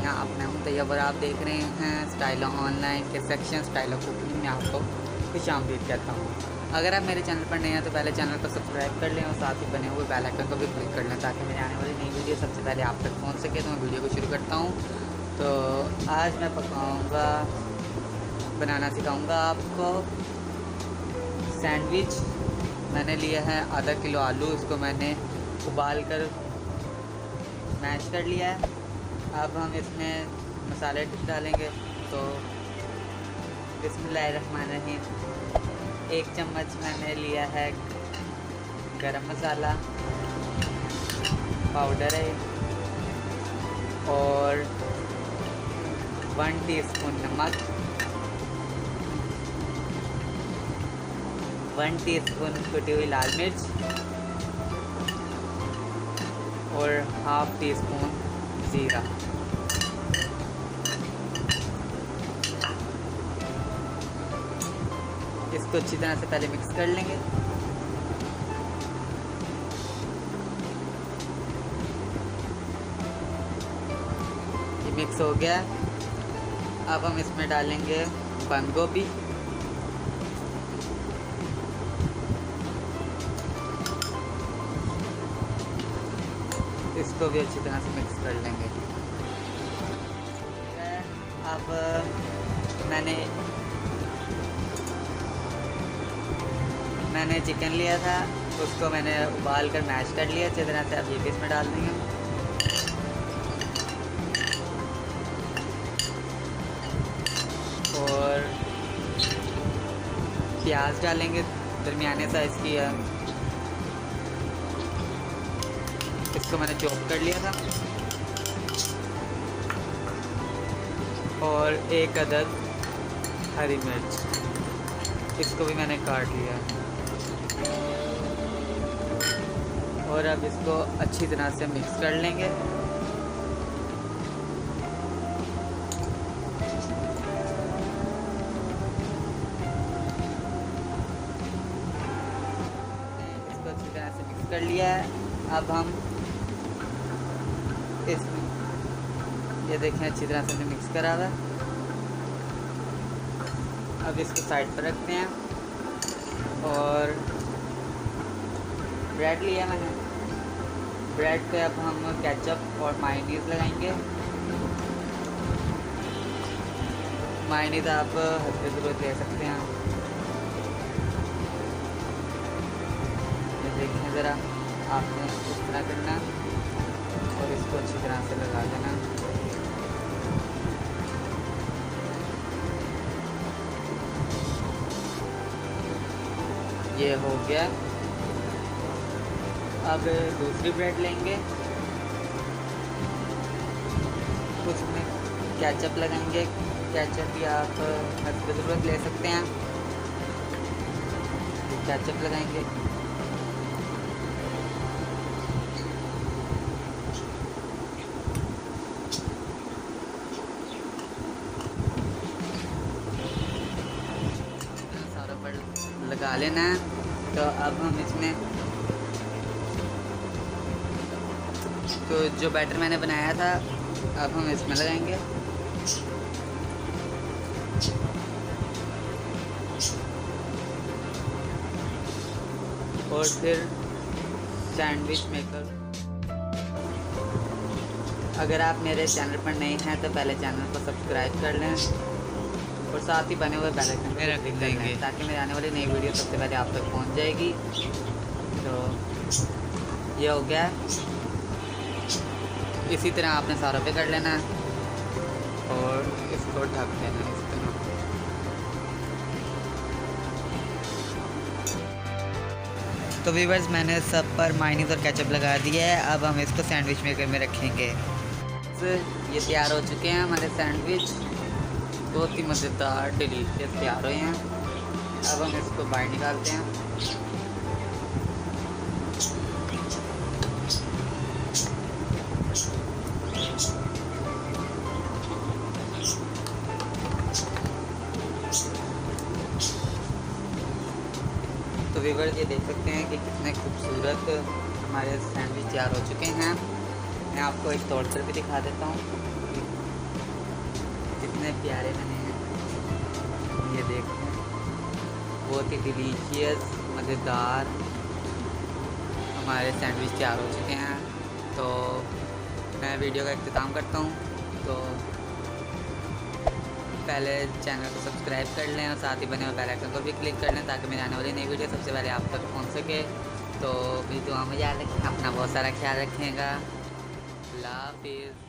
मैं आपने हूँ तैयब और आप देख रहे हैं स्टाइल ऑनलाइन के सेक्शन स्टाइल ऑफ कुकिंग में आपको खुश आमदीद कहता हूँ। अगर आप मेरे चैनल पर नए हैं तो पहले चैनल को सब्सक्राइब कर लें और साथ ही बने हुए बेल आइकन को भी क्लिक कर लें ताकि मेरे आने वाली नई वीडियो सबसे पहले आप तक पहुँच सके। तो मैं वीडियो को शुरू करता हूँ। तो आज मैं बनाना सिखाऊँगा आपको सैंडविच। मैंने लिया है आधा किलो आलू, इसको मैंने उबाल कर मैश कर लिया है। अब हम इसमें मसाले डालेंगे। तो बिस्मिल्लाहिर्रहमानिर्रहीम, 1 चम्मच मैंने लिया है गरम मसाला पाउडर है और 1 टीस्पून नमक, 1 टीस्पून कुटी हुई लाल मिर्च और हाफ टी स्पून ज़ीरा। इसको अच्छी तरह से पहले मिक्स कर लेंगे। ये मिक्स हो गया। अब हम इसमें डालेंगे बंद गोभी, इसको भी अच्छी तरह से मिक्स कर लेंगे। अब मैंने चिकन लिया था, उसको मैंने उबाल कर मैश कर लिया अच्छी तरह से। अब ये भी इसमें डाल देंगे और प्याज डालेंगे, दरमियाने साइज़ की है, इसको मैंने चॉप कर लिया था। और 1 अदद हरी मिर्च, इसको भी मैंने काट लिया। और अब इसको अच्छी तरह से मिक्स कर लेंगे। इसको अच्छी तरह से मिक्स कर लिया है। अब हम ये देखें अच्छी तरह से हमने मिक्स करा हुआ। अब इसको साइड पर रखते हैं और ब्रेड लिया मैंने। ब्रेड पे अब हम केचप और मायोनीज़ लगाएंगे। मायोनीज़ आप हल्के ज़रूरत ले सकते हैं। ये देखें ज़रा, आपने इस तरह करना और इसको अच्छी तरह से लगा देना। ये हो गया। अब दूसरी ब्रेड लेंगे, उसमें केचप लगाएंगे। केचप भी आप हल्की ज़रूरत ले सकते हैं। केचप लगाएंगे। सारों पर लगा लेना है। तो अब हम इसमें तो जो बैटर मैंने बनाया था अब हम इसमें लगाएंगे। और फिर सैंडविच मेकर। अगर आप मेरे चैनल पर नए हैं तो पहले चैनल को सब्सक्राइब कर लें और साथ ही बने हुए बेल आइकन को क्लिक कर लें ताकि मेरे आने वाली नई वीडियो सबसे पहले आप तक पहुंच जाएगी। तो ये हो गया। इसी तरह आपने सारों पे कर लेना है और इसको ढक देना है इस तरह। तो व्यूअर्स, मैंने सब पर मायोनीज़ और केचप लगा दिया है। अब हम इसको सैंडविच मेकर में रखेंगे। ये तैयार हो चुके हैं हमारे सैंडविच, बहुत ही मज़ेदार डिलीशियस तैयार हुए हैं। अब हम इसको बाहर निकालते हैं। तो व्यूअर्स, ये देख सकते हैं कि कितने खूबसूरत हमारे सैंडविच तैयार हो चुके हैं। मैं आपको एक तोड़ कर भी दिखा देता हूँ। प्यारे बने हैं, ये देखो बहुत ही डिलीशियस मज़ेदार हमारे सैंडविच तैयार हो चुके हैं। तो मैं वीडियो का इख्तिताम करता हूँ। तो पहले चैनल को सब्सक्राइब कर लें और साथ ही बने हुए बेल आइकन को भी क्लिक कर लें ताकि मेरी आने वाली नई वीडियो सबसे पहले आप तक पहुँच सके। तो मेरी दुआ में याद रखें, अपना बहुत सारा ख्याल रखिएगा। अल्लाह हाफिज़।